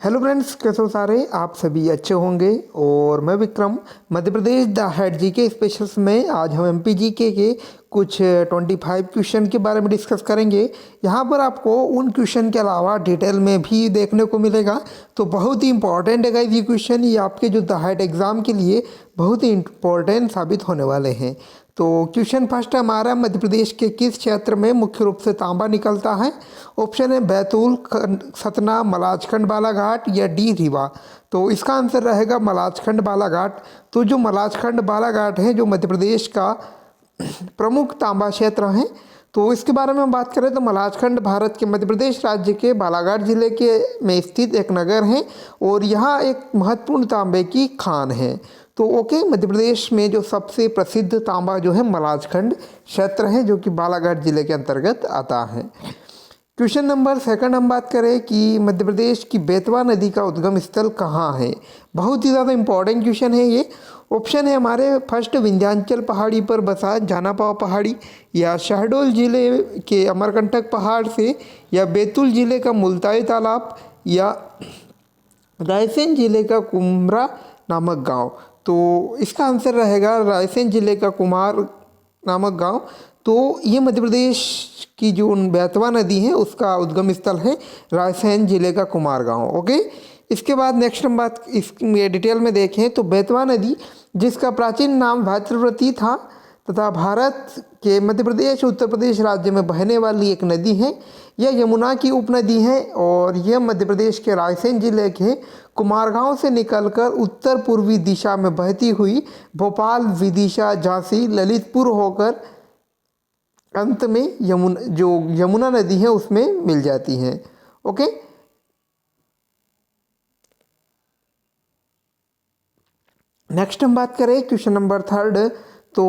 Hello friends, कैसे हो सारे। आप सभी अच्छे होंगे। और मैं विक्रम, मध्य प्रदेश द हेड जी के स्पेशल्स में आज हम एमपी जी के कुछ 25 क्वेश्चन के बारे में डिस्कस करेंगे। यहाँ पर आपको उन क्वेश्चन के अलावा डिटेल में भी देखने को मिलेगा। तो बहुत ही इंपॉर्टेंट है गाइस ये क्वेश्चन, ये आपके जो द हेड एग्ज़ाम के लिए बहुत ही इंपॉर्टेंट साबित होने वाले हैं। तो क्वेश्चन फर्स्ट हमारा, मध्य प्रदेश के किस क्षेत्र में मुख्य रूप से तांबा निकलता है। ऑप्शन है बैतूल, सतना, मलाजखंड, बालाघाट या डी रीवा। तो इसका आंसर रहेगा मलाजखंड बालाघाट। तो जो मलाजखंड बालाघाट है जो मध्य प्रदेश का प्रमुख तांबा क्षेत्र है। तो इसके बारे में हम बात करें तो मलाजखंड भारत के मध्य प्रदेश राज्य के बालाघाट जिले के में स्थित एक नगर है और यहाँ एक महत्वपूर्ण तांबे की खान है। तो ओके, मध्य प्रदेश में जो सबसे प्रसिद्ध तांबा जो है मलाजखंड क्षेत्र है जो कि बालाघाट जिले के अंतर्गत आता है। क्वेश्चन नंबर सेकंड हम बात करें कि मध्य प्रदेश की बेतवा नदी का उद्गम स्थल कहाँ है। बहुत ही ज़्यादा इंपॉर्टेंट क्वेश्चन है ये। ऑप्शन है हमारे फर्स्ट, विंध्याचल पहाड़ी पर बसा जानापाव पहाड़ी, या शहडोल जिले के अमरकंटक पहाड़ से, या बैतूल जिले का मुल्ताई तालाब, या रायसेन जिले का कुम्हरा नामक गांव। तो इसका आंसर रहेगा रायसेन जिले का कुमार नामक गांव। तो ये मध्य प्रदेश की जो बेतवा नदी है उसका उद्गम स्थल है रायसेन जिले का कुमार गांव। ओके, इसके बाद नेक्स्ट हम बात इस डिटेल में देखें तो बेतवा नदी, जिसका प्राचीन नाम भाद्रवती था तथा भारत के मध्य प्रदेश उत्तर प्रदेश राज्य में बहने वाली एक नदी है। यह यमुना की उपनदी है और यह मध्य प्रदेश के रायसेन जिले के कुमारगांव से निकलकर उत्तर पूर्वी दिशा में बहती हुई भोपाल, विदिशा, झांसी, ललितपुर होकर अंत में यमुना नदी है उसमें मिल जाती है। ओके, नेक्स्ट हम बात करें क्वेश्चन नंबर थर्ड। तो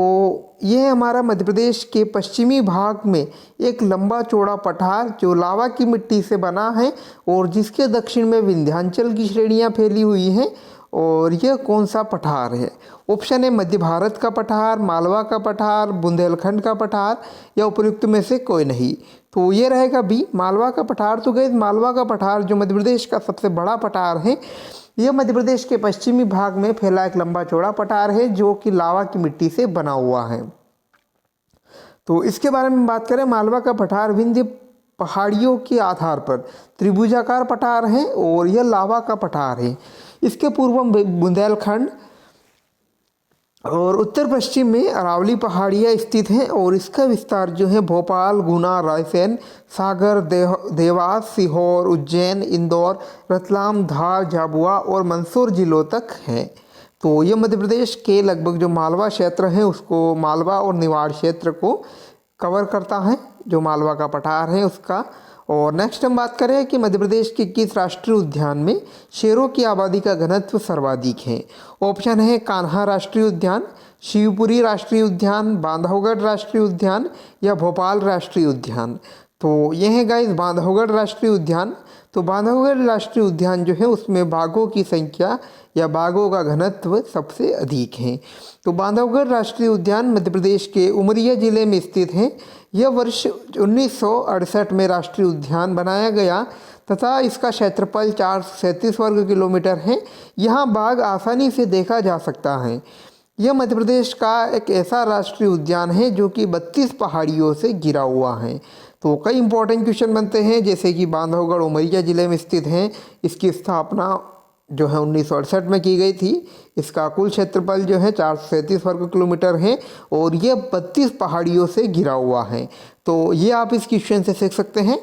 ये हमारा मध्य प्रदेश के पश्चिमी भाग में एक लंबा चौड़ा पठार जो लावा की मिट्टी से बना है और जिसके दक्षिण में विंध्याचल की श्रेणियाँ फैली हुई हैं। और यह कौन सा पठार है। ऑप्शन है मध्य भारत का पठार, मालवा का पठार, बुंदेलखंड का पठार, या उपयुक्त में से कोई नहीं। तो ये रहेगा बी, मालवा का पठार। तो गए मालवा का पठार जो मध्य प्रदेश का सबसे बड़ा पठार है, यह मध्य प्रदेश के पश्चिमी भाग में फैला एक लंबा चौड़ा पठार है जो कि लावा की मिट्टी से बना हुआ है। तो इसके बारे में बात करें, मालवा का पठार विंध्य पहाड़ियों के आधार पर त्रिभुजाकार पठार है और यह लावा का पठार है। इसके पूर्व बुंदेलखंड और उत्तर पश्चिम में अरावली पहाड़ियाँ स्थित हैं और इसका विस्तार जो है भोपाल, गुना, रायसेन, सागर, देवास, सीहोर, उज्जैन, इंदौर, रतलाम, धार, झाबुआ और मंदसौर जिलों तक है। तो ये मध्य प्रदेश के लगभग जो मालवा क्षेत्र है उसको, मालवा और निवाड़ क्षेत्र को कवर करता है जो मालवा का पठार है उसका। और नेक्स्ट हम बात करें कि मध्य प्रदेश के किस राष्ट्रीय उद्यान में शेरों की आबादी का घनत्व सर्वाधिक है। ऑप्शन है कान्हा राष्ट्रीय उद्यान, शिवपुरी राष्ट्रीय उद्यान, बांधवगढ़ राष्ट्रीय उद्यान, या भोपाल राष्ट्रीय उद्यान। तो यह है गाइस बांधवगढ़ राष्ट्रीय उद्यान। तो बांधवगढ़ राष्ट्रीय उद्यान जो है उसमें बाघों की संख्या या बाघों का घनत्व सबसे अधिक है। तो बांधवगढ़ राष्ट्रीय उद्यान मध्य प्रदेश के उमरिया जिले में स्थित है। यह वर्ष 1968 में राष्ट्रीय उद्यान बनाया गया तथा इसका क्षेत्रफल 437 वर्ग किलोमीटर है। यहाँ बाघ आसानी से देखा जा सकता है। यह मध्य प्रदेश का एक ऐसा राष्ट्रीय उद्यान है जो कि 32 पहाड़ियों से घिरा हुआ है। तो कई इंपॉर्टेंट क्वेश्चन बनते हैं जैसे कि बांधवगढ़ उमरिया जिले में स्थित है, इसकी स्थापना जो है 1968 में की गई थी। इसका कुल क्षेत्रफल जो है 437 वर्ग किलोमीटर है और ये 32 पहाड़ियों से घिरा हुआ है। तो ये आप इस क्वेश्चन से सीख सकते हैं।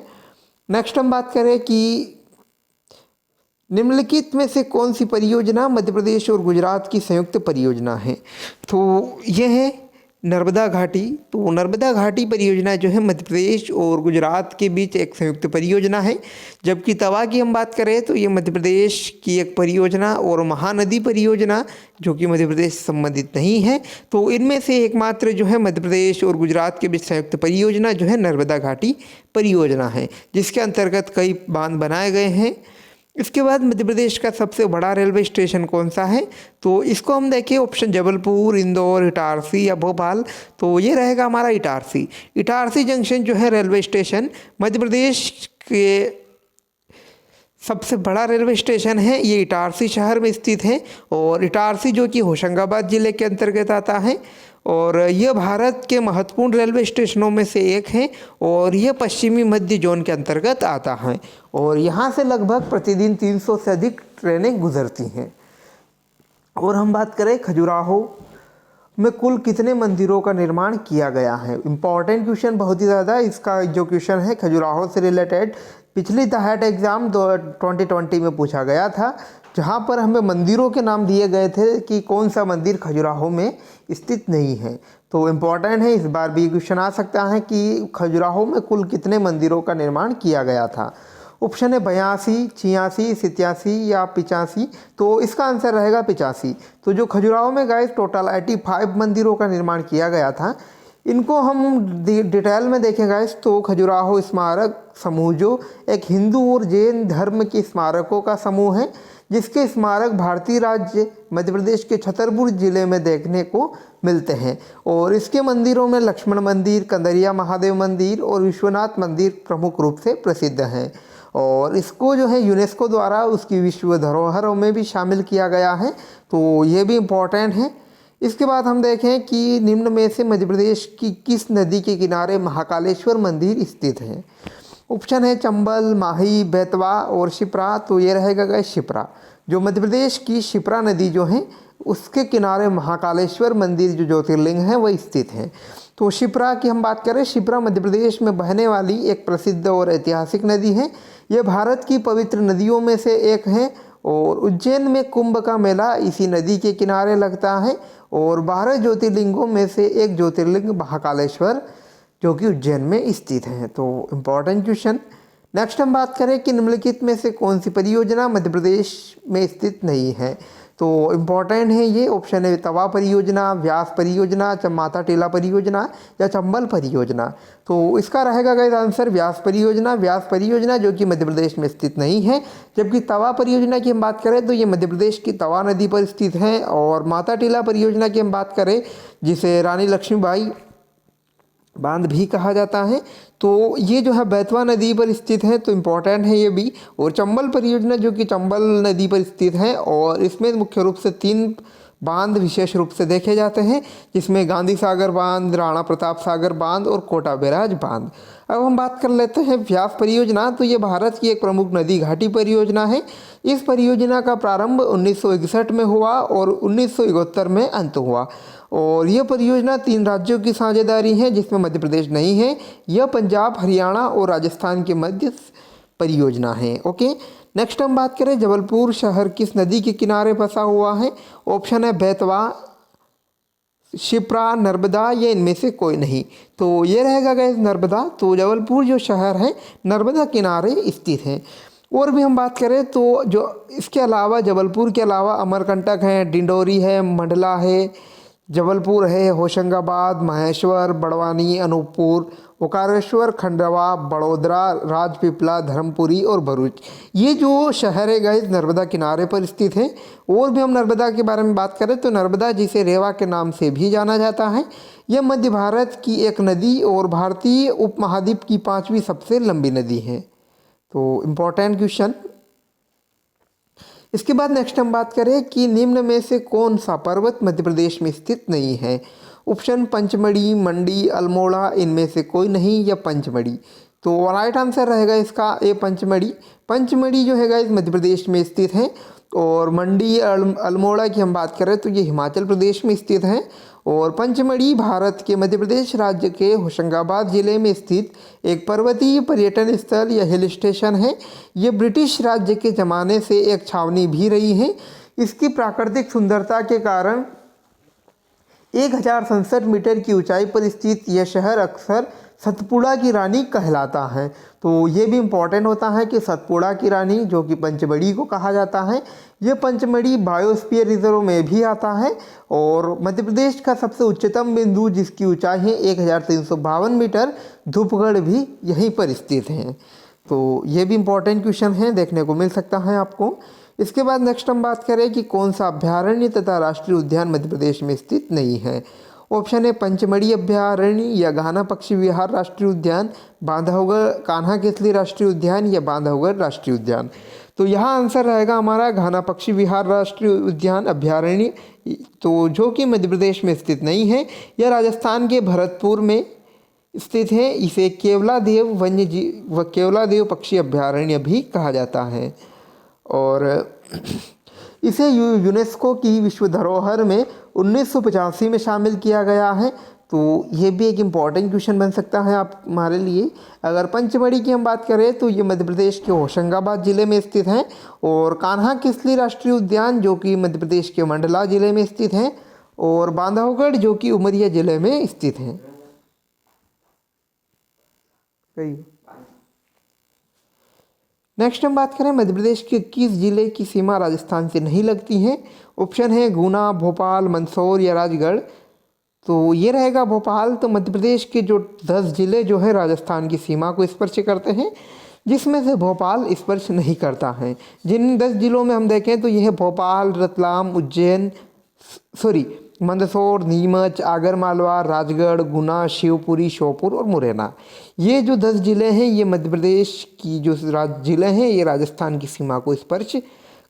नेक्स्ट हम बात करें कि निम्नलिखित में से कौन सी परियोजना मध्य प्रदेश और गुजरात की संयुक्त परियोजना है। तो यह है नर्मदा घाटी। तो नर्मदा घाटी परियोजना जो है मध्य प्रदेश और गुजरात के बीच एक संयुक्त परियोजना है। जबकि तवा की हम बात करें तो ये मध्य प्रदेश की एक परियोजना और महानदी परियोजना जो कि मध्य प्रदेश से संबंधित नहीं है। तो इनमें से एकमात्र जो है मध्य प्रदेश और गुजरात के बीच संयुक्त परियोजना जो है नर्मदा घाटी परियोजना है, जिसके अंतर्गत कई बांध बनाए गए हैं। इसके बाद मध्य प्रदेश का सबसे बड़ा रेलवे स्टेशन कौन सा है। तो इसको हम देखें, ऑप्शन जबलपुर, इंदौर, इटारसी या भोपाल। तो ये रहेगा हमारा इटारसी। इटारसी जंक्शन जो है रेलवे स्टेशन मध्य प्रदेश के सबसे बड़ा रेलवे स्टेशन है ये इटारसी शहर में स्थित है, और इटारसी जो कि होशंगाबाद ज़िले के अंतर्गत आता है, और यह भारत के महत्वपूर्ण रेलवे स्टेशनों में से एक है, और यह पश्चिमी मध्य जोन के अंतर्गत आता है, और यहाँ से लगभग प्रतिदिन 300 से अधिक ट्रेनें गुजरती हैं। और हम बात करें खजुराहो में कुल कितने मंदिरों का निर्माण किया गया है। इम्पॉर्टेंट क्वेश्चन बहुत ही ज़्यादा, इसका जो क्वेश्चन है खजुराहो से रिलेटेड पिछली द हैट एग्ज़ाम 2020 में पूछा गया था, जहां पर हमें मंदिरों के नाम दिए गए थे कि कौन सा मंदिर खजुराहो में स्थित नहीं है। तो इम्पॉर्टेंट है, इस बार भी क्वेश्चन आ सकता है कि खजुराहो में कुल कितने मंदिरों का निर्माण किया गया था। ऑप्शन है 82, 86, 87 या 85। तो इसका आंसर रहेगा 85। तो जो खजुराहो में गाइस टोटल 85 मंदिरों का निर्माण किया गया था। इनको हम डिटेल में देखें गाइस तो खजुराहो स्मारक समूह जो एक हिंदू और जैन धर्म के स्मारकों का समूह है, जिसके स्मारक भारतीय राज्य मध्य प्रदेश के छतरपुर जिले में देखने को मिलते हैं। और इसके मंदिरों में लक्ष्मण मंदिर, कंदरिया महादेव मंदिर और विश्वनाथ मंदिर प्रमुख रूप से प्रसिद्ध हैं। और इसको जो है यूनेस्को द्वारा उसकी विश्व धरोहरों में भी शामिल किया गया है, तो ये भी इम्पोर्टेंट है। इसके बाद हम देखें कि निम्न में से मध्य प्रदेश की किस नदी के किनारे महाकालेश्वर मंदिर स्थित है। ऑप्शन है चंबल, माही, बेतवा और शिप्रा। तो ये रहेगा गाइस शिप्रा। जो मध्य प्रदेश की शिप्रा नदी जो है उसके किनारे महाकालेश्वर मंदिर जो ज्योतिर्लिंग है वह स्थित है। तो शिप्रा की हम बात करें, शिप्रा मध्य प्रदेश में बहने वाली एक प्रसिद्ध और ऐतिहासिक नदी है। यह भारत की पवित्र नदियों में से एक है, और उज्जैन में कुंभ का मेला इसी नदी के किनारे लगता है, और 12 ज्योतिर्लिंगों में से एक ज्योतिर्लिंग महाकालेश्वर जो कि उज्जैन में स्थित है। तो इम्पॉर्टेंट क्वेश्चन। नेक्स्ट हम बात करें कि निम्नलिखित में से कौन सी परियोजना मध्य प्रदेश में स्थित नहीं है। तो इम्पॉर्टेंट है ये। ऑप्शन है तवा परियोजना, व्यास परियोजना, माता टीला परियोजना या चंबल परियोजना। तो इसका रहेगा गाइस आंसर व्यास परियोजना। व्यास परियोजना जो कि मध्य प्रदेश में स्थित नहीं है। जबकि तवा परियोजना की हम बात करें तो ये मध्य प्रदेश की तवा नदी पर स्थित है। और माता टीला परियोजना की हम बात करें जिसे रानी लक्ष्मीबाई बांध भी कहा जाता है, तो ये जो है बेतवा नदी पर स्थित है, तो इम्पोर्टेंट है ये भी। और चंबल परियोजना जो कि चंबल नदी पर स्थित है, और इसमें मुख्य रूप से 3 बांध विशेष रूप से देखे जाते हैं, जिसमें गांधी सागर बांध, राणा प्रताप सागर बांध और कोटा बैराज बांध। अब हम बात कर लेते हैं व्यास परियोजना। तो ये भारत की एक प्रमुख नदी घाटी परियोजना है। इस परियोजना का प्रारंभ 1961 में हुआ और 1971 में अंत हुआ। और यह परियोजना 3 राज्यों की साझेदारी है, जिसमें मध्य प्रदेश नहीं है। यह पंजाब, हरियाणा और राजस्थान के मध्य परियोजना है। ओके, नेक्स्ट हम बात करें जबलपुर शहर किस नदी के किनारे बसा हुआ है। ऑप्शन है बेतवा, शिप्रा, नर्मदा या इनमें से कोई नहीं। तो ये रहेगा गाइस नर्मदा। तो जबलपुर जो शहर है नर्मदा किनारे स्थित है। और भी हम बात करें तो जो इसके अलावा जबलपुर के अलावा अमरकंटक है, डिंडोरी है, मंडला है, जबलपुर है, होशंगाबाद, महेश्वर, बड़वानी, अनूपपुर, ओकारेश्वर, खंडवा, बड़ोदरा, राजपीपला, धर्मपुरी और भरूच। ये जो शहर है गाइस नर्मदा किनारे पर स्थित है। और भी हम नर्मदा के बारे में बात करें तो नर्मदा जिसे रेवा के नाम से भी जाना जाता है, यह मध्य भारत की एक नदी और भारतीय उपमहाद्वीप की 5वीं सबसे लंबी नदी है। तो इम्पोर्टेंट क्वेश्चन। इसके बाद नेक्स्ट हम बात करें कि निम्न में से कौन सा पर्वत मध्य प्रदेश में स्थित नहीं है। ऑप्शन पंचमढ़ी, मंडी, अल्मोड़ा, इनमें से कोई नहीं या पंचमढ़ी। तो राइट आंसर रहेगा इसका ए पंचमढ़ी। पंचमढ़ी जो है गाइस मध्य प्रदेश में स्थित है। और मंडी, अल्मोड़ा की हम बात करें तो ये हिमाचल प्रदेश में स्थित है। और पंचमढ़ी भारत के मध्य प्रदेश राज्य के होशंगाबाद जिले में स्थित एक पर्वतीय पर्यटन स्थल या हिल स्टेशन है। ये ब्रिटिश राज्य के ज़माने से एक छावनी भी रही है। इसकी प्राकृतिक सुंदरता के कारण 1067 मीटर की ऊंचाई पर स्थित यह शहर अक्सर सतपुड़ा की रानी कहलाता है। तो ये भी इम्पॉर्टेंट होता है कि सतपुड़ा की रानी जो कि पंचमढ़ी को कहा जाता है, ये पंचमढ़ी बायोस्फीयर रिजर्व में भी आता है। और मध्य प्रदेश का सबसे उच्चतम बिंदु जिसकी ऊंचाई है 1352 मीटर, धूपगढ़ भी यहीं पर स्थित है। तो ये भी इम्पॉर्टेंट क्वेश्चन है, देखने को मिल सकता है आपको। इसके बाद नेक्स्ट हम बात करें कि कौन सा अभ्यारण्य तथा राष्ट्रीय उद्यान मध्य प्रदेश में स्थित नहीं है। ऑप्शन है पंचमढ़ी अभ्यारण्य या घाना पक्षी विहार राष्ट्रीय उद्यान, बांधवगढ़ कान्हा किसली राष्ट्रीय उद्यान या बांधवगढ़ राष्ट्रीय उद्यान। तो यहाँ आंसर रहेगा हमारा घाना पक्षी विहार राष्ट्रीय उद्यान अभ्यारण्य, तो जो कि मध्य प्रदेश में स्थित नहीं है, यह राजस्थान के भरतपुर में स्थित है। इसे केवलादेव वन्य जीव व केवलादेव पक्षी अभ्यारण्य भी कहा जाता है और इसे यूनेस्को की विश्व धरोहर में 1985 में शामिल किया गया है। तो ये भी एक इम्पॉर्टेंट क्वेश्चन बन सकता है आप हमारे लिए। अगर पंचमढ़ी की हम बात करें तो ये मध्य प्रदेश के होशंगाबाद ज़िले में स्थित है और कान्हा किसली राष्ट्रीय उद्यान जो कि मध्य प्रदेश के मंडला ज़िले में स्थित है और बांधवगढ़ जो कि उमरिया ज़िले में स्थित है। नेक्स्ट हम बात करें मध्य प्रदेश के किस जिले की सीमा राजस्थान से नहीं लगती है। ऑप्शन है गुना, भोपाल, मंदसौर या राजगढ़। तो ये रहेगा भोपाल। तो मध्य प्रदेश के जो 10 जिले जो है राजस्थान की सीमा को स्पर्श करते हैं, जिसमें से भोपाल स्पर्श नहीं करता है। जिन 10 जिलों में हम देखें तो यह भोपाल, रतलाम, उज्जैन मंदसौर, नीमच, आगरमालवा, राजगढ़, गुना, शिवपुरी, श्योपुर और मुरैना। ये जो 10 ज़िले हैं ये मध्य प्रदेश की जो ज़िले हैं ये राजस्थान की सीमा को स्पर्श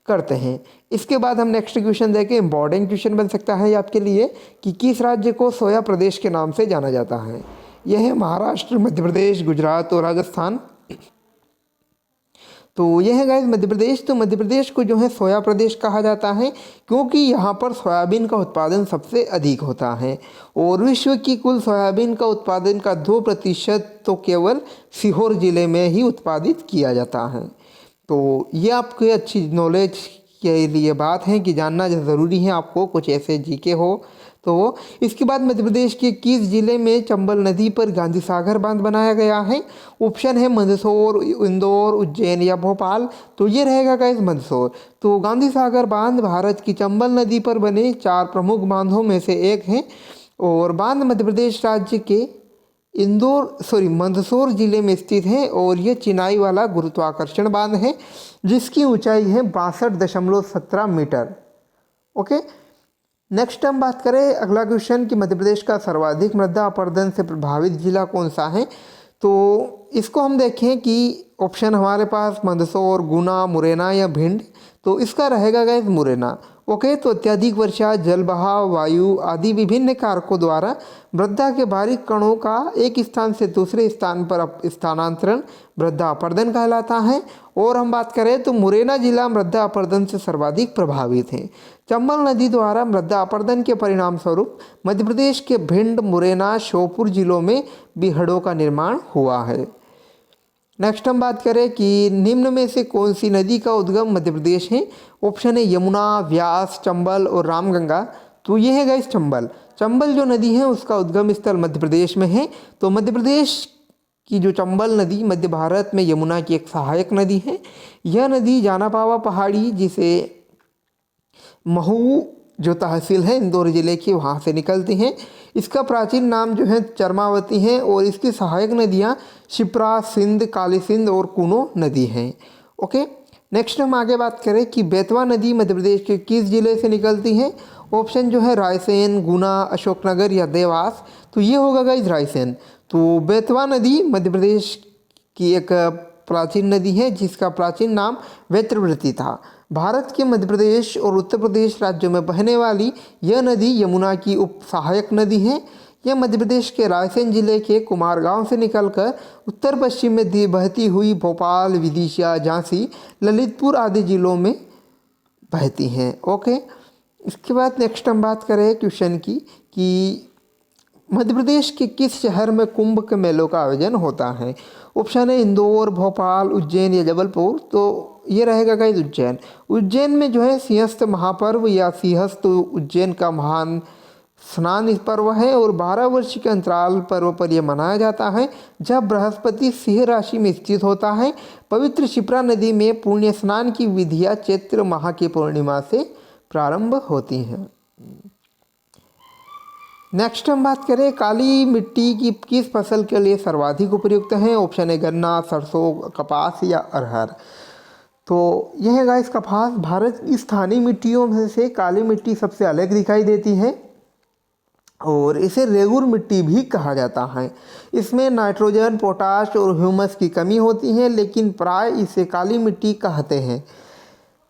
करते हैं। इसके बाद हम नेक्स्ट क्वेश्चन देखें। इम्पॉर्टेंट क्वेश्चन बन सकता है आपके लिए कि किस राज्य को सोया प्रदेश के नाम से जाना जाता है। यह है महाराष्ट्र, मध्य प्रदेश, गुजरात और राजस्थान। तो यह है गाइस मध्य प्रदेश। तो मध्य प्रदेश को जो है सोया प्रदेश कहा जाता है क्योंकि यहाँ पर सोयाबीन का उत्पादन सबसे अधिक होता है और विश्व की कुल सोयाबीन का उत्पादन का 2% तो केवल सीहोर ज़िले में ही उत्पादित किया जाता है। तो ये आपके अच्छी नॉलेज के लिए बात है कि जानना ज़रूरी है आपको, कुछ ऐसे जीके हो तो। इसके बाद मध्य प्रदेश के किस जिले में चंबल नदी पर गांधी सागर बांध बनाया गया है। ऑप्शन है मंदसौर, इंदौर, उज्जैन या भोपाल। तो ये रहेगा गाइस मंदसौर। तो गांधी सागर बांध भारत की चंबल नदी पर बने 4 प्रमुख बांधों में से एक है और बांध मध्य प्रदेश राज्य के मंदसौर जिले में स्थित है और ये चिनाई वाला गुरुत्वाकर्षण बांध है जिसकी ऊंचाई है 62.17 मीटर। ओके, नेक्स्ट हम बात करें अगला क्वेश्चन कि मध्य प्रदेश का सर्वाधिक मृदा अपरदन से प्रभावित जिला कौन सा है। तो इसको हम देखें कि ऑप्शन हमारे पास मंदसौर, गुना, मुरैना या भिंड। तो इसका रहेगा गाइस मुरैना। ओके, तो अत्यधिक वर्षा, जल बहाव, वायु आदि विभिन्न कारकों द्वारा मृदा के बारीक कणों का एक स्थान से दूसरे स्थान पर स्थानांतरण मृदा अपरदन कहलाता है। और हम बात करें तो मुरैना जिला मृदा अपरदन से सर्वाधिक प्रभावित है। चंबल नदी द्वारा मृदा अपरदन के परिणाम स्वरूप मध्य प्रदेश के भिंड, मुरैना, श्योपुर जिलों में बीहड़ों का निर्माण हुआ है। नेक्स्ट हम बात करें कि निम्न में से कौन सी नदी का उद्गम मध्य प्रदेश है। ऑप्शन है यमुना, व्यास, चंबल और रामगंगा। तो ये है गाइस चंबल। चंबल जो नदी है उसका उद्गम स्थल मध्य प्रदेश में है। तो मध्य प्रदेश की जो चंबल नदी मध्य भारत में यमुना की एक सहायक नदी है। यह नदी जानापावा पहाड़ी जिसे महू जो तहसील है इंदौर जिले की वहाँ से निकलती हैं। इसका प्राचीन नाम जो है चरमावती है और इसकी सहायक नदियाँ शिप्रा, सिंध, काली सिंध और कूनो नदी हैं। ओके, नेक्स्ट हम आगे बात करें कि बेतवा नदी मध्य प्रदेश के किस जिले से निकलती है। ऑप्शन जो है रायसेन, गुना, अशोकनगर या देवास। तो ये होगा गाइस रायसेन। तो बेतवा नदी मध्य प्रदेश की एक प्राचीन नदी है जिसका प्राचीन नाम वेत्रवृत्ति था। भारत के मध्य प्रदेश और उत्तर प्रदेश राज्यों में बहने वाली यह नदी यमुना की उप सहायक नदी है। यह मध्य प्रदेश के रायसेन जिले के कुमारगांव से निकलकर उत्तर पश्चिम में बहती हुई भोपाल, विदिशा, झांसी, ललितपुर आदि जिलों में बहती हैं। ओके, इसके बाद नेक्स्ट हम बात करें क्वेश्चन की कि मध्य प्रदेश के किस शहर में कुंभ के मेलों का आयोजन होता है। ऑप्शन है इंदौर, भोपाल, उज्जैन या जबलपुर। तो ये रहेगा गाइस उज्जैन। उज्जैन में जो है सिंहस्थ महापर्व या सिंहस्थ उज्जैन का महान स्नान पर्व है और 12 वर्ष के अंतराल पर्व पर यह मनाया जाता है जब बृहस्पति सिंह राशि में स्थित होता है। पवित्र शिप्रा नदी में पुण्य स्नान की विधियाँ चैत्र माह की पूर्णिमा से प्रारंभ होती हैं। नेक्स्ट हम बात करें काली मिट्टी की किस फसल के लिए सर्वाधिक उपयुक्त है। ऑप्शन है गन्ना, सरसों, कपास या अरहर। तो यह है गाइस कपास। भारत की स्थानीय मिट्टियों में से काली मिट्टी सबसे अलग दिखाई देती है और इसे रेगुर मिट्टी भी कहा जाता है। इसमें नाइट्रोजन, पोटाश और ह्यूमस की कमी होती है, लेकिन प्राय इसे काली मिट्टी कहते हैं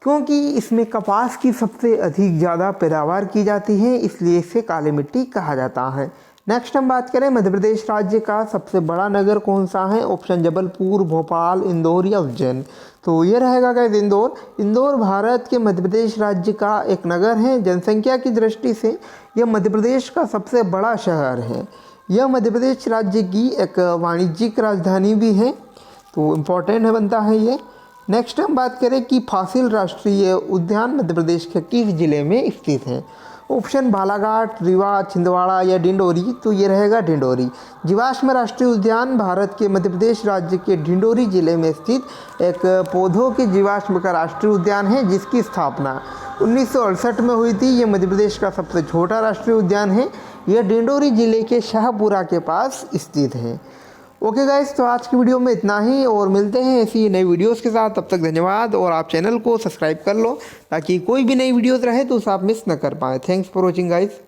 क्योंकि इसमें कपास की सबसे अधिक ज़्यादा पैदावार की जाती है, इसलिए इसे काली मिट्टी कहा जाता है। नेक्स्ट हम बात करें मध्य प्रदेश राज्य का सबसे बड़ा नगर कौन सा है। ऑप्शन जबलपुर, भोपाल, इंदौर या उज्जैन। तो ये रहेगा गाइस इंदौर। इंदौर भारत के मध्य प्रदेश राज्य का एक नगर है। जनसंख्या की दृष्टि से यह मध्य प्रदेश का सबसे बड़ा शहर है। यह मध्य प्रदेश राज्य की एक वाणिज्यिक राजधानी भी है, तो इम्पोर्टेंट है बनता है ये। नेक्स्ट हम बात करें कि फासिल राष्ट्रीय उद्यान मध्य प्रदेश के किस जिले में स्थित है। ऑप्शन बालाघाट, रीवा, छिंदवाड़ा या डिंडोरी। तो ये रहेगा डिंडोरी। जीवाश्म राष्ट्रीय उद्यान भारत के मध्य प्रदेश राज्य के डिंडोरी जिले में स्थित एक पौधों के जीवाश्म का राष्ट्रीय उद्यान है, जिसकी स्थापना 1968 में हुई थी। ये मध्य प्रदेश का सबसे छोटा राष्ट्रीय उद्यान है। यह डिंडोरी जिले के शाहपुरा के पास स्थित है। ओके गाइस, तो आज की वीडियो में इतना ही और मिलते हैं ऐसी नई वीडियोस के साथ। तब तक धन्यवाद और आप चैनल को सब्सक्राइब कर लो ताकि कोई भी नई वीडियोस रहे तो उसे आप मिस न कर पाएँ। Thanks for watching guys.